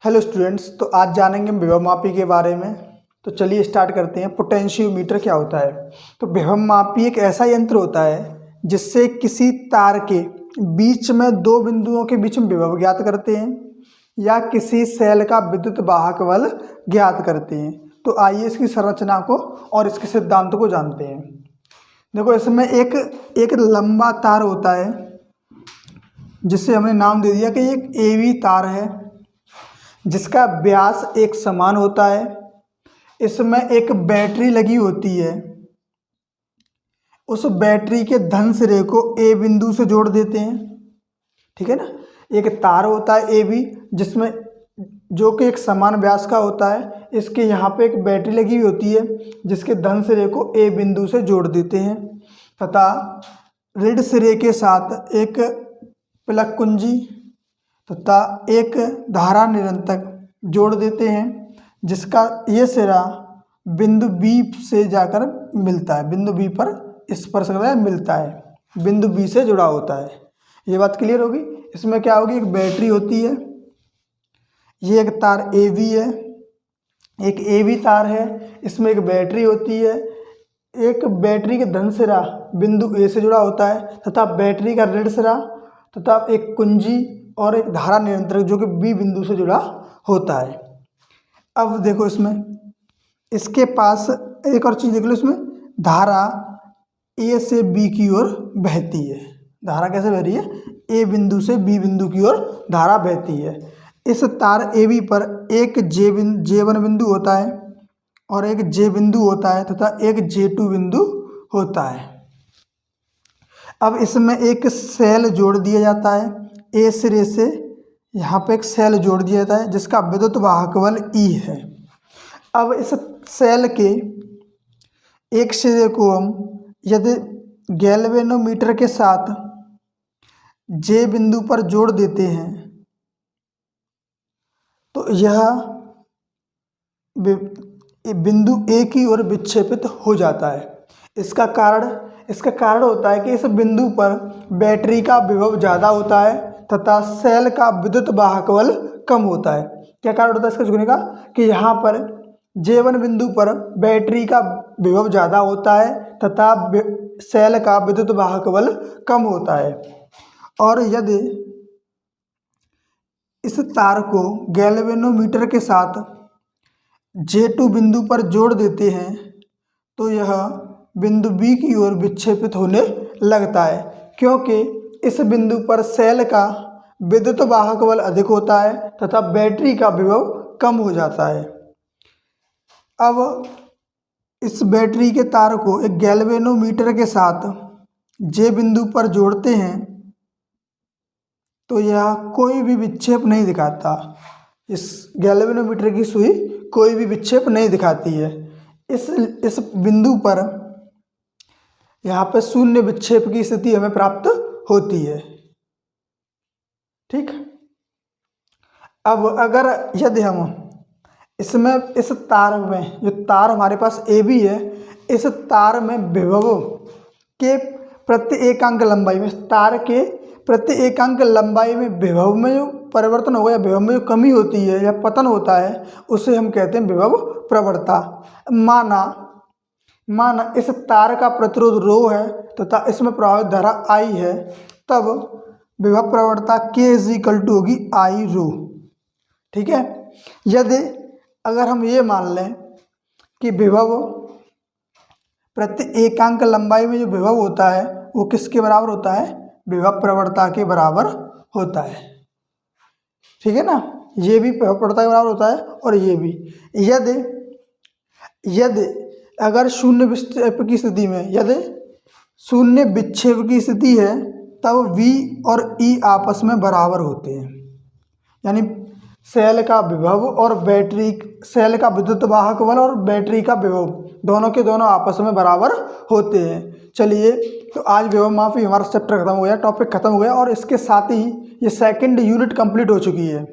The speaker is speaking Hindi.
हेलो स्टूडेंट्स, तो आज जानेंगे हम विभवमापी के बारे में। तो चलिए स्टार्ट करते हैं। पोटेंशियोमीटर क्या होता है? तो विभवमापी एक ऐसा यंत्र होता है जिससे किसी तार के बीच में दो बिंदुओं के बीच में विभव ज्ञात करते हैं या किसी सेल का विद्युत वाहक बल ज्ञात करते हैं। तो आइए इसकी संरचना को और इसके सिद्धांत को जानते हैं। देखो, इसमें एक लंबा तार होता है जिससे हमने नाम दे दिया कि एक एवी तार है जिसका व्यास एक समान होता है। इसमें एक बैटरी लगी होती है। उस बैटरी के धन सिरे को ए बिंदु से जोड़ देते हैं। ठीक है ना। एक तार होता है ए बी जिसमें जो कि एक समान व्यास का होता है। इसके यहाँ पे एक बैटरी लगी हुई होती है जिसके धन सिरे को ए बिंदु से जोड़ देते हैं तथा ऋण सिरे के साथ एक प्लग कुंजी तथा एक धारा निरंतक जोड़ देते हैं जिसका ये सिरा बिंदु बी से जाकर मिलता है, बिंदु बी पर स्पर्श करता है, मिलता है, बिंदु बी से जुड़ा होता है। ये बात क्लियर होगी। इसमें क्या होगी, एक बैटरी होती है, ये एक तार ए वी है, एक ए वी तार है, इसमें एक बैटरी होती है। एक बैटरी के धन सिरा बिंदु ए से जुड़ा होता है तथा बैटरी का ऋण सिरा तथा एक कुंजी और एक धारा नियंत्रक जो कि बी बिंदु से जुड़ा होता है। अब देखो, इसमें इसके पास एक और चीज़ देख लो, इसमें धारा ए से बी की ओर बहती है। धारा कैसे बह रही है? ए बिंदु से बी बिंदु की ओर धारा बहती है। इस तार ए बी पर एक J1 बिंदु होता है और एक J बिंदु होता है तथा एक J2 बिंदु होता है। अब इसमें एक सेल जोड़ दिया जाता है। ए सिरे से यहाँ पे एक सेल जोड़ दिया जाता है जिसका विद्युत वाहक बल E है। अब इस सेल के एक सिरे को हम यदि गैल्वेनोमीटर के साथ J बिंदु पर जोड़ देते हैं तो यह बिंदु A की ओर विक्षेपित हो जाता है। इसका कारण होता है कि इस बिंदु पर बैटरी का विभव ज़्यादा होता है तथा सेल का विद्युत वाहक बल कम होता है। क्या कारण होता है इसका झुकने का? कि यहाँ पर J1 बिंदु पर बैटरी का विभव ज़्यादा होता है तथा सेल का विद्युत वाहक बल कम होता है। और यदि इस तार को गैल्वेनोमीटर के साथ J2 बिंदु पर जोड़ देते हैं तो यह बिंदु B की ओर विक्षेपित होने लगता है क्योंकि इस बिंदु पर सेल का विद्युत वाहक बल अधिक होता है तथा बैटरी का विभव कम हो जाता है। अब इस बैटरी के तार को एक गैल्वेनोमीटर के साथ J बिंदु पर जोड़ते हैं तो यह कोई भी विक्षेप नहीं दिखाता। इस गैल्वेनोमीटर की सुई कोई भी विक्षेप नहीं दिखाती है। इस बिंदु पर यहाँ पे शून्य विक्षेप की स्थिति हमें प्राप्त होती है। ठीक। अब अगर यदि हम इसमें इस तार में, जो तार हमारे पास ए बी है, इस तार में विभव के प्रति एकांक लंबाई में, तार के प्रति एकांक लंबाई में विभव में जो परिवर्तन होगा या विभव में जो कमी होती है या पतन होता है उसे हम कहते हैं विभव प्रवणता। माना इस तार का प्रतिरोध रो है तथा इसमें प्रवाहित धारा I है, तब विभव प्रवणता K होगी I रो। ठीक है। यदि अगर हम ये मान लें कि विभव प्रति एकांक लंबाई में जो विभव होता है वो किसके बराबर होता है? विभव प्रवणता के बराबर होता है। ठीक है ना। ये भी विभव प्रवणता के बराबर होता है और ये भी। यदि अगर शून्य विक्षेप की स्थिति में, यदि शून्य विक्षेप की स्थिति है तब V और E आपस में बराबर होते हैं। यानी सेल का विभव और बैटरी, सेल का विद्युत वाहक बल और बैटरी का विभव दोनों के दोनों आपस में बराबर होते हैं। चलिए, तो आज विभवमापी हमारा चैप्टर खत्म हो गया, टॉपिक खत्म हो गया और इसके साथ ही ये सेकंड यूनिट कंप्लीट हो चुकी है।